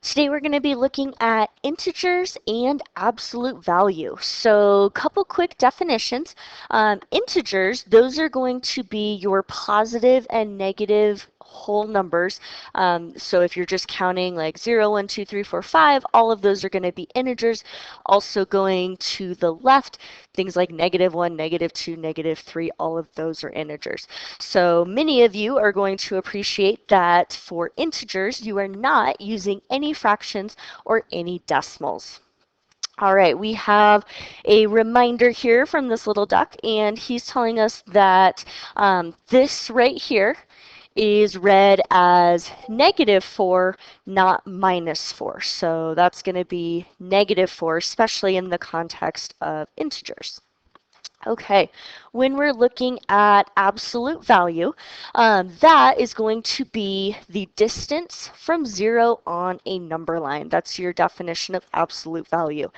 Today we're going to be looking at integers and absolute value. So a couple quick definitions. Integers, those are going to be your positive and negative whole numbers. So if you're just counting like 0, 1, 2, 3, 4, 5, all of those are going to be integers. Also going to the left, things like -1, -2, -3, all of those are integers. So many of you are going to appreciate that for integers, you are not using any fractions or any decimals. All right, we have a reminder here from this little duck, and he's telling us that this right here is read as -4, not -4. So that's going to be -4, especially in the context of integers. Okay, when we're looking at absolute value, that is going to be the distance from 0 on a number line. That's your definition of absolute value.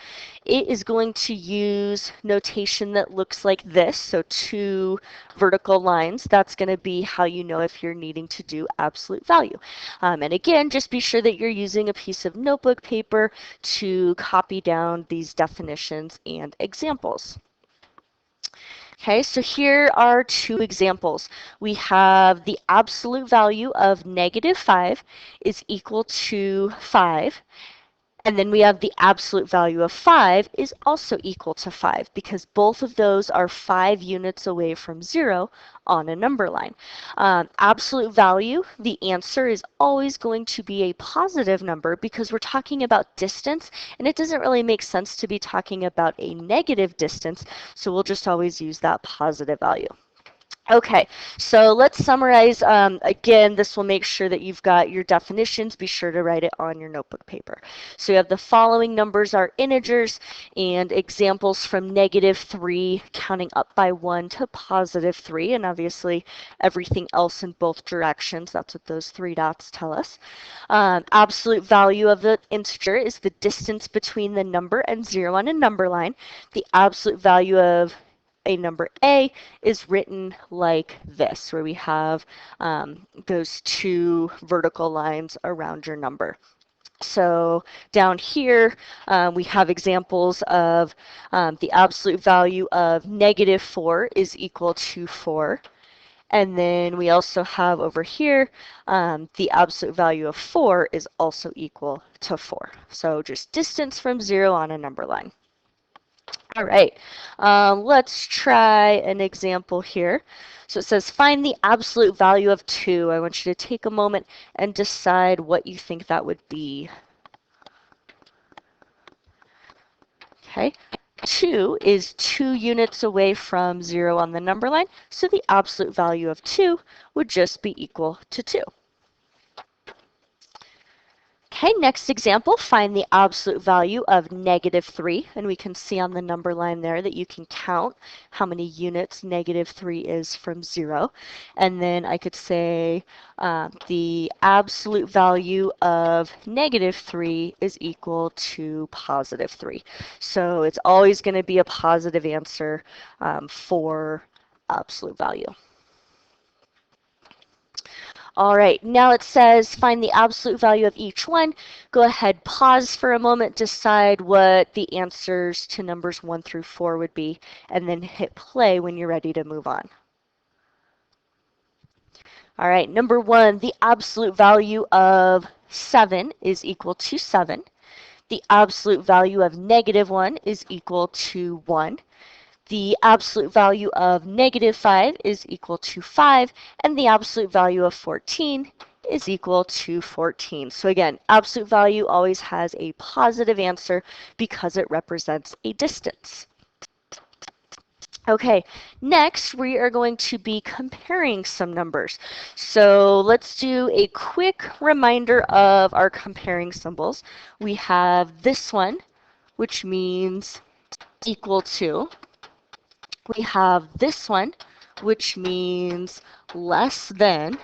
It is going to use notation that looks like this, so 2 vertical lines. That's going to be how you know if you're needing to do absolute value. And again, just be sure that you're using a piece of notebook paper to copy down these definitions and examples. Okay, so here are 2 examples. We have the absolute value of -5 is equal to 5. And then we have the absolute value of 5 is also equal to 5 because both of those are 5 units away from 0 on a number line. Absolute value, the answer is always going to be a positive number because we're talking about distance, and it doesn't really make sense to be talking about a negative distance, so we'll just always use that positive value. Okay, so let's summarize. Again, this will make sure that you've got your definitions. Be sure to write it on your notebook paper. So you have the following numbers are integers and examples from -3 counting up by 1 to +3, and obviously everything else in both directions. That's what those 3 dots tell us. Absolute value of the integer is the distance between the number and 0 on a number line. The absolute value of a number A is written like this, where we have those 2 vertical lines around your number. So down here, we have examples of the absolute value of -4 is equal to 4. And then we also have over here, the absolute value of 4 is also equal to 4. So just distance from 0 on a number line. All right, let's try an example here. So it says, find the absolute value of 2. I want you to take a moment and decide what you think that would be. Okay, 2 is 2 units away from 0 on the number line, so the absolute value of 2 would just be equal to 2. Okay, next example, find the absolute value of -3, and we can see on the number line there that you can count how many units -3 is from 0. And then I could say the absolute value of -3 is equal to +3. So it's always going to be a positive answer for absolute value. All right, now it says find the absolute value of each one. Go ahead, pause for a moment, decide what the answers to numbers 1 through 4 would be, and then hit play when you're ready to move on. All right, number 1, the absolute value of 7 is equal to 7. The absolute value of -1 is equal to 1. The absolute value of -5 is equal to 5, and the absolute value of 14 is equal to 14. So again, absolute value always has a positive answer because it represents a distance. Okay, next we are going to be comparing some numbers. So let's do a quick reminder of our comparing symbols. We have this one, which means equal to. We have this one, which means less than,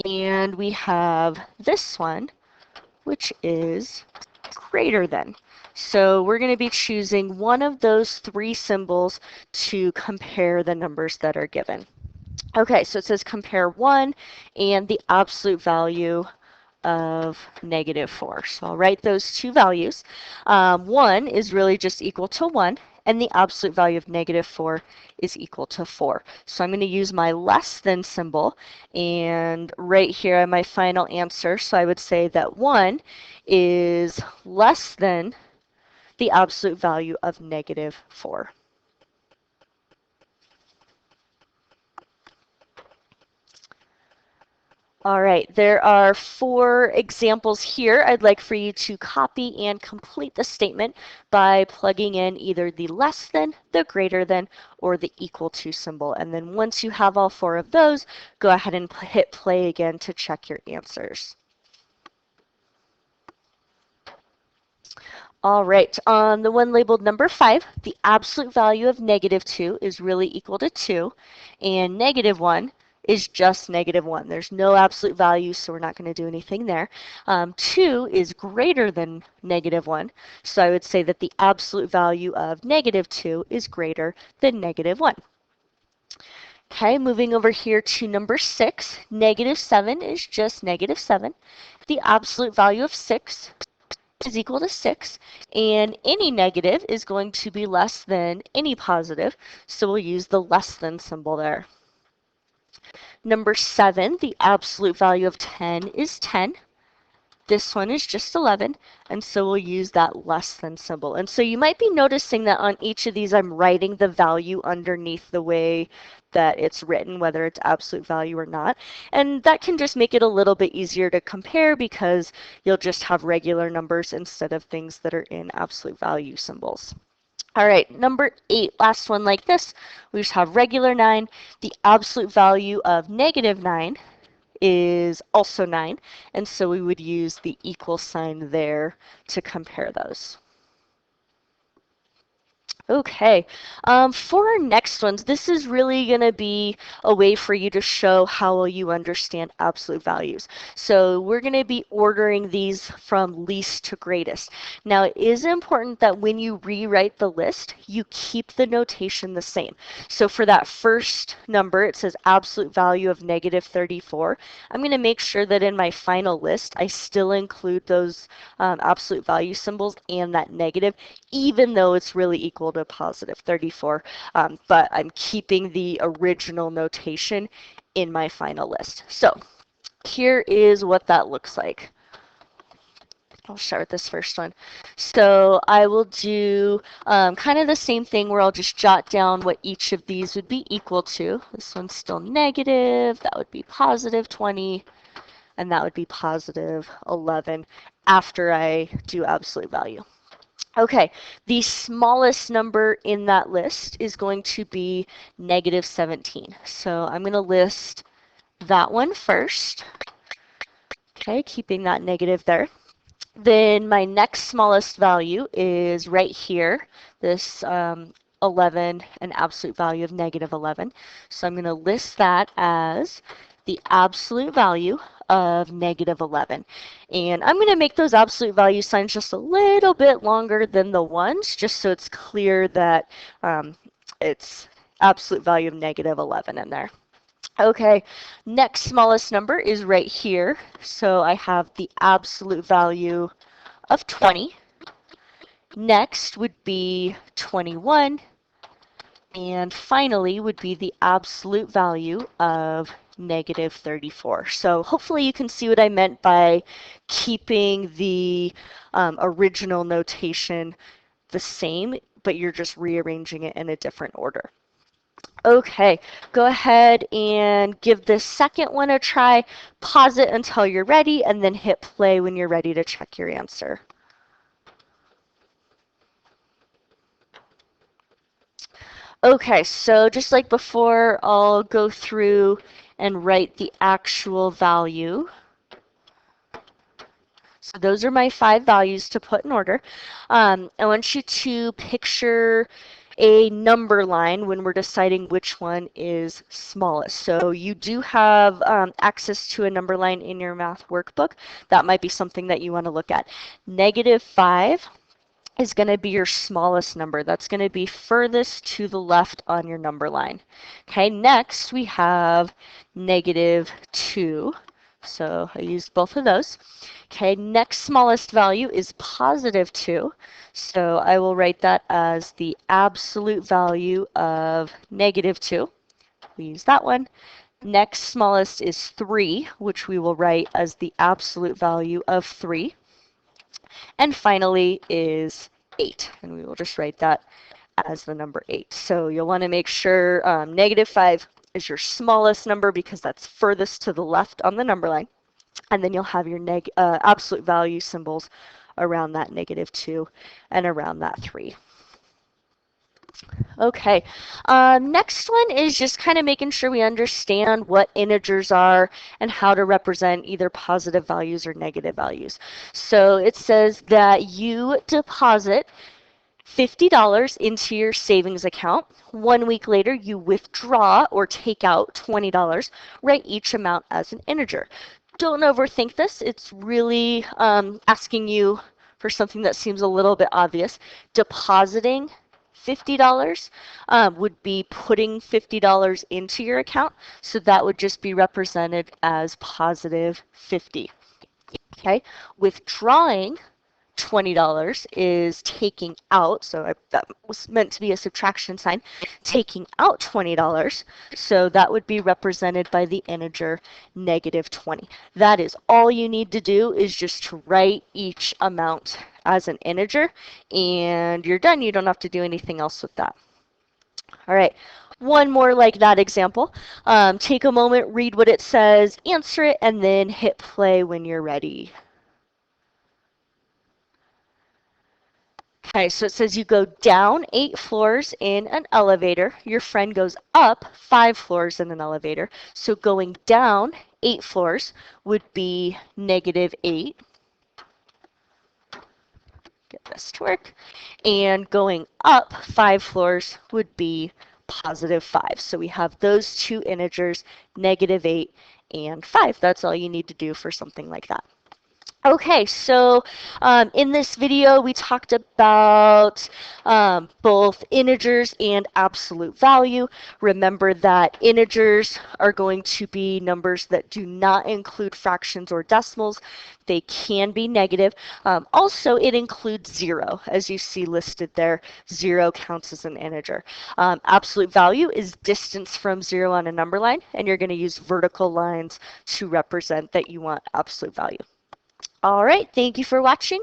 and we have this one, which is greater than. So we're going to be choosing one of those 3 symbols to compare the numbers that are given. Okay, so it says compare 1 and the absolute value of negative 4. So I'll write those two values. 1 is really just equal to 1, and the absolute value of negative 4 is equal to 4. So I'm going to use my less than symbol, and right here I have my final answer. So I would say that 1 is less than the absolute value of negative 4. All right, there are 4 examples here. I'd like for you to copy and complete the statement by plugging in either the less than, the greater than, or the equal to symbol. And then once you have all 4 of those, go ahead and hit play again to check your answers. All right, on the one labeled number 5, the absolute value of negative 2 is really equal to 2, and negative 1 is just negative 1. There's no absolute value, so we're not going to do anything there. 2 is greater than negative 1, so I would say that the absolute value of negative 2 is greater than negative 1. Okay, moving over here to number 6, negative 7 is just negative 7. The absolute value of 6 is equal to 6, and any negative is going to be less than any positive, so we'll use the less than symbol there. Number 7, the absolute value of 10 is 10. This one is just 11, and so we'll use that less than symbol. And so you might be noticing that on each of these I'm writing the value underneath the way that it's written, whether it's absolute value or not. And that can just make it a little bit easier to compare because you'll just have regular numbers instead of things that are in absolute value symbols. All right, number 8, last one like this. We just have regular 9. The absolute value of negative 9 is also 9, and so we would use the equal sign there to compare those. Okay, for our next ones, this is really going to be a way for you to show how well you understand absolute values. So we're going to be ordering these from least to greatest. Now, it is important that when you rewrite the list, you keep the notation the same. So for that first number, it says absolute value of negative 34. I'm going to make sure that in my final list, I still include those absolute value symbols and that negative, even though it's really equal to positive 34, but I'm keeping the original notation in my final list. So here is what that looks like. I'll start with this first one. So I will do kind of the same thing where I'll just jot down what each of these would be equal to. This one's still negative, that would be positive 20, and that would be positive 11 after I do absolute value. Okay, the smallest number in that list is going to be negative 17. So I'm going to list that one first. Okay, keeping that negative there. Then my next smallest value is right here, this 11, an absolute value of negative 11. So I'm going to list that as the absolute value of negative 11. And I'm going to make those absolute value signs just a little bit longer than the ones, just so it's clear that it's absolute value of negative 11 in there. Okay, next smallest number is right here. So I have the absolute value of 20. Next would be 21. And finally would be the absolute value of negative 34. So hopefully you can see what I meant by keeping the original notation the same, but you're just rearranging it in a different order. Okay, go ahead and give this second one a try. Pause it until you're ready, and then hit play when you're ready to check your answer. Okay, so just like before, I'll go through and write the actual value. So those are my 5 values to put in order. I want you to picture a number line when we're deciding which one is smallest. So you do have access to a number line in your math workbook. That might be something that you want to look at. Negative 5 is going to be your smallest number. That's going to be furthest to the left on your number line. Okay, next we have negative 2. So I used both of those. Okay, next smallest value is positive 2. So I will write that as the absolute value of negative 2. We use that one. Next smallest is 3, which we will write as the absolute value of 3. And finally is 8, and we will just write that as the number 8. So you'll want to make sure negative 5 is your smallest number because that's furthest to the left on the number line. And then you'll have your absolute value symbols around that negative 2 and around that 3. Okay, next one is just kind of making sure we understand what integers are and how to represent either positive values or negative values. So it says that you deposit $50 into your savings account. 1 week later, you withdraw or take out $20. Write each amount as an integer. Don't overthink this. It's really asking you for something that seems a little bit obvious. Depositing $50 would be putting $50 into your account, so that would just be represented as positive 50. Okay, withdrawing $20 is taking out, so that was meant to be a subtraction sign, taking out $20, so that would be represented by the integer negative 20. That is all you need to do, is just to write each amount as an integer, and you're done. You don't have to do anything else with that. All right, one more like that example. Take a moment, read what it says, answer it, and then hit play when you're ready. Okay, so it says you go down 8 floors in an elevator. Your friend goes up 5 floors in an elevator. So going down 8 floors would be negative 8. Get this to work. And going up 5 floors would be positive 5. So we have those two integers, negative 8 and 5. That's all you need to do for something like that. Okay, so in this video we talked about both integers and absolute value. Remember that integers are going to be numbers that do not include fractions or decimals. They can be negative. Also, it includes 0, as you see listed there. 0 counts as an integer. Absolute value is distance from 0 on a number line, and you're going to use vertical lines to represent that you want absolute value. All right, thank you for watching.